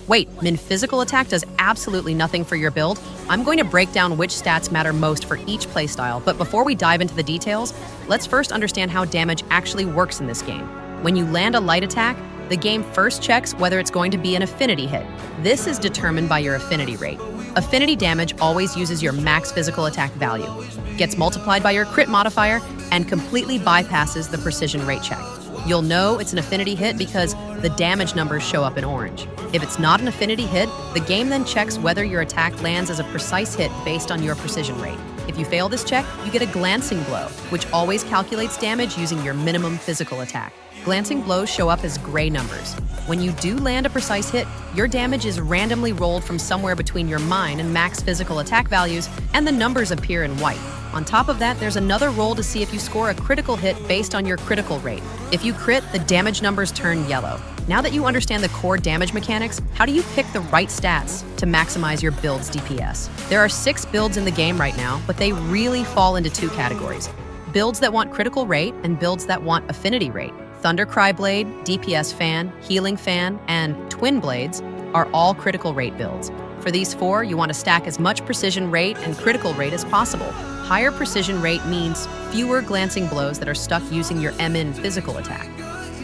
Wait, min physical attack does absolutely nothing for your build? I'm going to break down which stats matter most for each playstyle, but before we dive into the details, let's first understand how damage actually works in this game. When you land a light attack, the game first checks whether it's going to be an affinity hit. This is determined by your affinity rate. Affinity damage always uses your max physical attack value, gets multiplied by your crit modifier, and completely bypasses the precision rate check. You'll know it's an affinity hit because the damage numbers show up in orange. If it's not an affinity hit, the game then checks whether your attack lands as a precise hit based on your precision rate. If you fail this check, you get a glancing blow, which always calculates damage using your minimum physical attack. Glancing blows show up as gray numbers. When you do land a precise hit, your damage is randomly rolled from somewhere between your mine and max physical attack values, and the numbers appear in white. On top of that, there's another roll to see if you score a critical hit based on your critical rate. If you crit, the damage numbers turn yellow. Now that you understand the core damage mechanics, how do you pick the right stats to maximize your build's DPS? There are 6 builds in the game right now, but they really fall into 2 categories. Builds that want critical rate and builds that want affinity rate. Thundercry Blade, DPS Fan, Healing Fan, and Twin Blades are all critical rate builds. For these 4, you want to stack as much precision rate and critical rate as possible. Higher precision rate means fewer glancing blows that are stuck using your MN physical attack.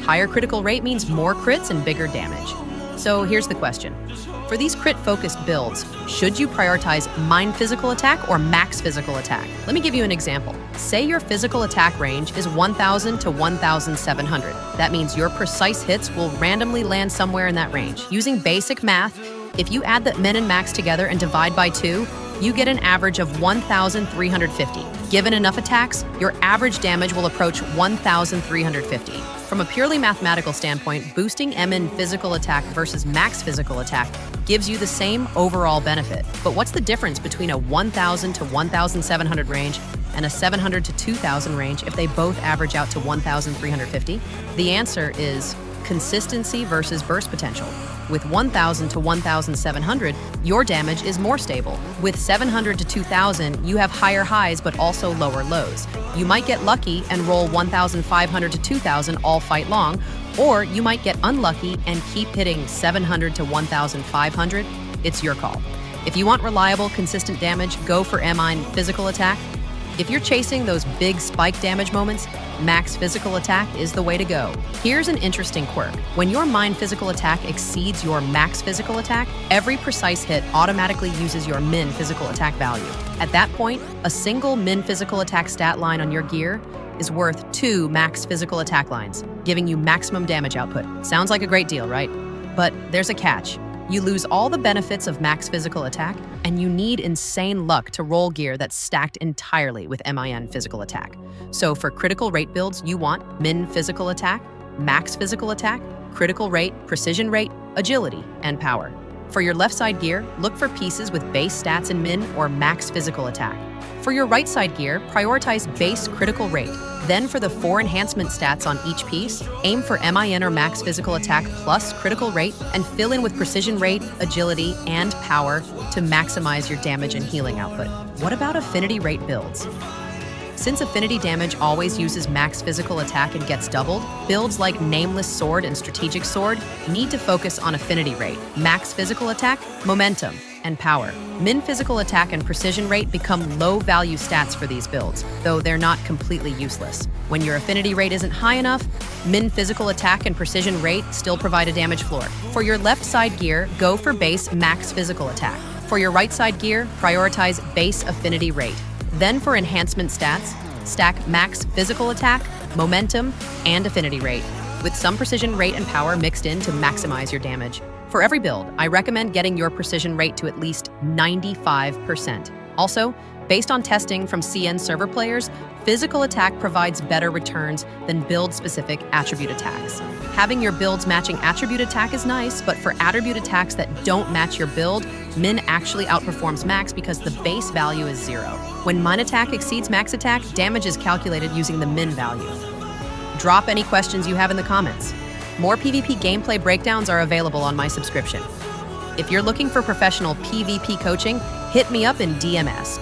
Higher critical rate means more crits and bigger damage. So here's the question. For these crit-focused builds, should you prioritize mine physical attack or max physical attack? Let me give you an example. Say your physical attack range is 1,000 to 1,700. That means your precise hits will randomly land somewhere in that range. Using basic math, if you add the min and max together and divide by 2, you get an average of 1,350. Given enough attacks, your average damage will approach 1,350. From a purely mathematical standpoint, boosting MN physical attack versus max physical attack gives you the same overall benefit. But what's the difference between a 1,000 to 1,700 range and a 700 to 2,000 range if they both average out to 1,350? The answer is consistency versus burst potential. With 1,000 to 1,700, your damage is more stable. With 700 to 2,000, you have higher highs but also lower lows. You might get lucky and roll 1,500 to 2,000 all fight long, or you might get unlucky and keep hitting 700 to 1,500. It's your call. If you want reliable, consistent damage, go for MN physical attack. If you're chasing those big spike damage moments, max physical attack is the way to go. Here's an interesting quirk. When your mine physical attack exceeds your max physical attack, every precise hit automatically uses your min physical attack value. At that point, a single min physical attack stat line on your gear is worth 2 max physical attack lines, giving you maximum damage output. Sounds like a great deal, right? But there's a catch. You lose all the benefits of max physical attack, and you need insane luck to roll gear that's stacked entirely with MIN physical attack. So for critical rate builds, you want min physical attack, max physical attack, critical rate, precision rate, agility, and power. For your left side gear, look for pieces with base stats in min or max physical attack. For your right side gear, prioritize base critical rate. Then for the 4 enhancement stats on each piece, aim for MIN or max physical attack plus critical rate and fill in with precision rate, agility, and power to maximize your damage and healing output. What about affinity rate builds? Since affinity damage always uses max physical attack and gets doubled, builds like Nameless Sword and Strategic Sword need to focus on affinity rate, max physical attack, momentum, and power. Min physical attack and precision rate become low-value stats for these builds, though they're not completely useless. When your affinity rate isn't high enough, min physical attack and precision rate still provide a damage floor. For your left side gear, go for base max physical attack. For your right side gear, prioritize base affinity rate. Then for enhancement stats, stack max physical attack, momentum, and affinity rate, with some precision rate and power mixed in to maximize your damage. For every build, I recommend getting your precision rate to at least 95%. Also, based on testing from CN server players, physical attack provides better returns than build-specific attribute attacks. Having your builds matching attribute attack is nice, but for attribute attacks that don't match your build, min actually outperforms max because the base value is 0. When mine attack exceeds max attack, damage is calculated using the min value. Drop any questions you have in the comments. More PvP gameplay breakdowns are available on my subscription. If you're looking for professional PvP coaching, hit me up in DMS.